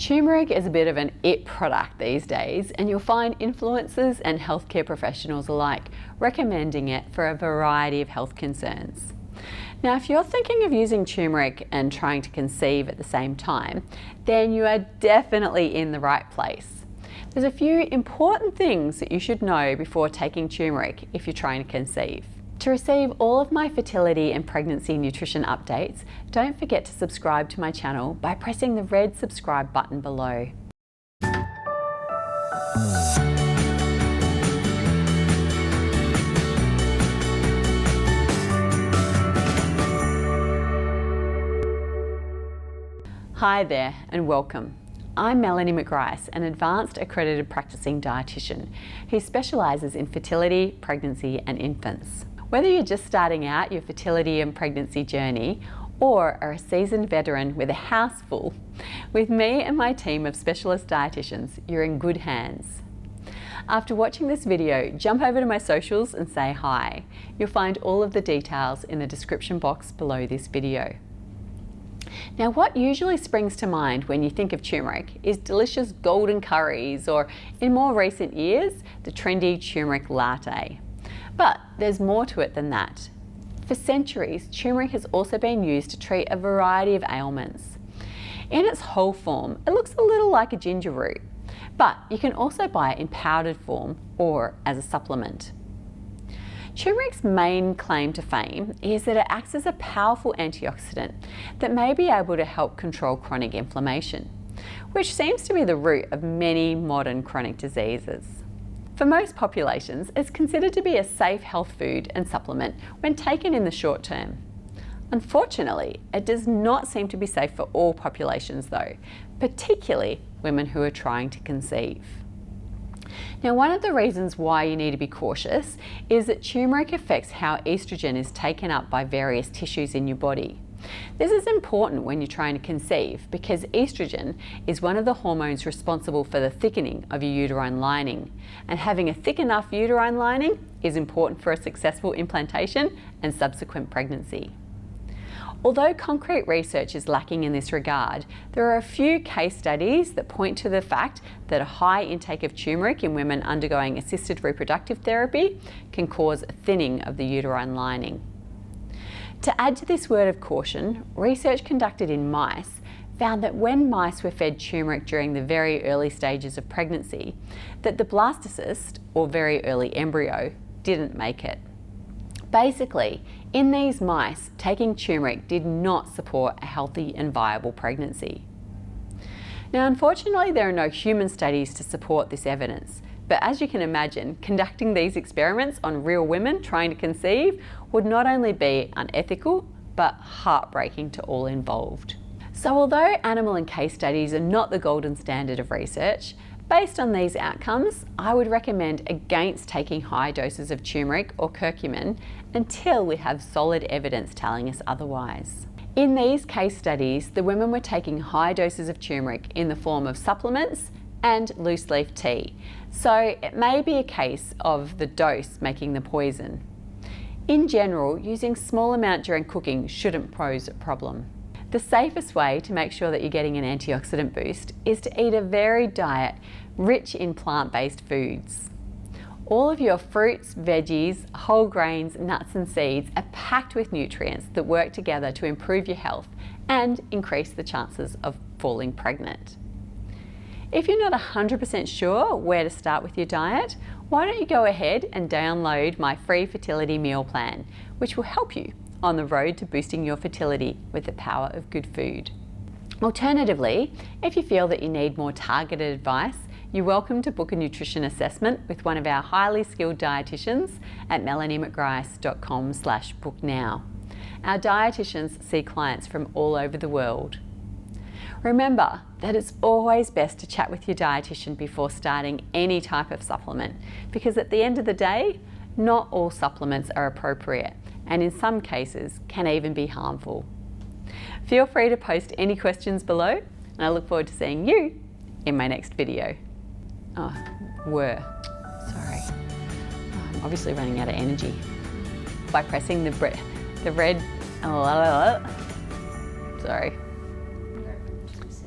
Turmeric is a bit of an it product these days, and you'll find influencers and healthcare professionals alike recommending it for a variety of health concerns. Now, if you're thinking of using turmeric and trying to conceive at the same time, then you are definitely in the right place. There's a few important things that you should know before taking turmeric if you're trying to conceive. To receive all of my fertility and pregnancy nutrition updates, don't forget to subscribe to my channel by pressing the red subscribe button below. Hi there and welcome. I'm Melanie McGrice, an advanced accredited practicing dietitian who specialises in fertility, pregnancy and infants. Whether you're just starting out your fertility and pregnancy journey or are a seasoned veteran with a house full, with me and my team of specialist dietitians, you're in good hands. After watching this video, jump over to my socials and say hi. You'll find all of the details in the description box below this video. Now, what usually springs to mind when you think of turmeric is delicious golden curries or, in more recent years, the trendy turmeric latte. But there's more to it than that. For centuries, turmeric has also been used to treat a variety of ailments. In its whole form, it looks a little like a ginger root, but you can also buy it in powdered form or as a supplement. Turmeric's main claim to fame is that it acts as a powerful antioxidant that may be able to help control chronic inflammation, which seems to be the root of many modern chronic diseases. For most populations, it's considered to be a safe health food and supplement when taken in the short term. Unfortunately, it does not seem to be safe for all populations though, particularly women who are trying to conceive. Now, one of the reasons why you need to be cautious is that turmeric affects how estrogen is taken up by various tissues in your body. This is important when you're trying to conceive because estrogen is one of the hormones responsible for the thickening of your uterine lining, and having a thick enough uterine lining is important for a successful implantation and subsequent pregnancy. Although concrete research is lacking in this regard, there are a few case studies that point to the fact that a high intake of turmeric in women undergoing assisted reproductive therapy can cause a thinning of the uterine lining. To add to this word of caution, research conducted in mice found that when mice were fed turmeric during the very early stages of pregnancy, that the blastocyst, or very early embryo, didn't make it. Basically, in these mice, taking turmeric did not support a healthy and viable pregnancy. Now, unfortunately, there are no human studies to support this evidence, but as you can imagine, conducting these experiments on real women trying to conceive would not only be unethical, but heartbreaking to all involved. So although animal and case studies are not the golden standard of research, based on these outcomes, I would recommend against taking high doses of turmeric or curcumin until we have solid evidence telling us otherwise. In these case studies, the women were taking high doses of turmeric in the form of supplements and loose leaf tea, so it may be a case of the dose making the poison. In general, using small amount during cooking shouldn't pose a problem. The safest way to make sure that you're getting an antioxidant boost is to eat a varied diet rich in plant-based foods. All of your fruits, veggies, whole grains, nuts and seeds are packed with nutrients that work together to improve your health and increase the chances of falling pregnant. If you're not 100% sure where to start with your diet, why don't you go ahead and download my free fertility meal plan, which will help you on the road to boosting your fertility with the power of good food. Alternatively, if you feel that you need more targeted advice, you're welcome to book a nutrition assessment with one of our highly skilled dietitians at melaniemcgrice.com/booknow. Our dietitians see clients from all over the world. Remember that it's always best to chat with your dietitian before starting any type of supplement, because at the end of the day, not all supplements are appropriate and in some cases can even be harmful. Feel free to post any questions below, and I look forward to seeing you in my next video. Sorry. I'm obviously running out of energy. By pressing the red, sorry.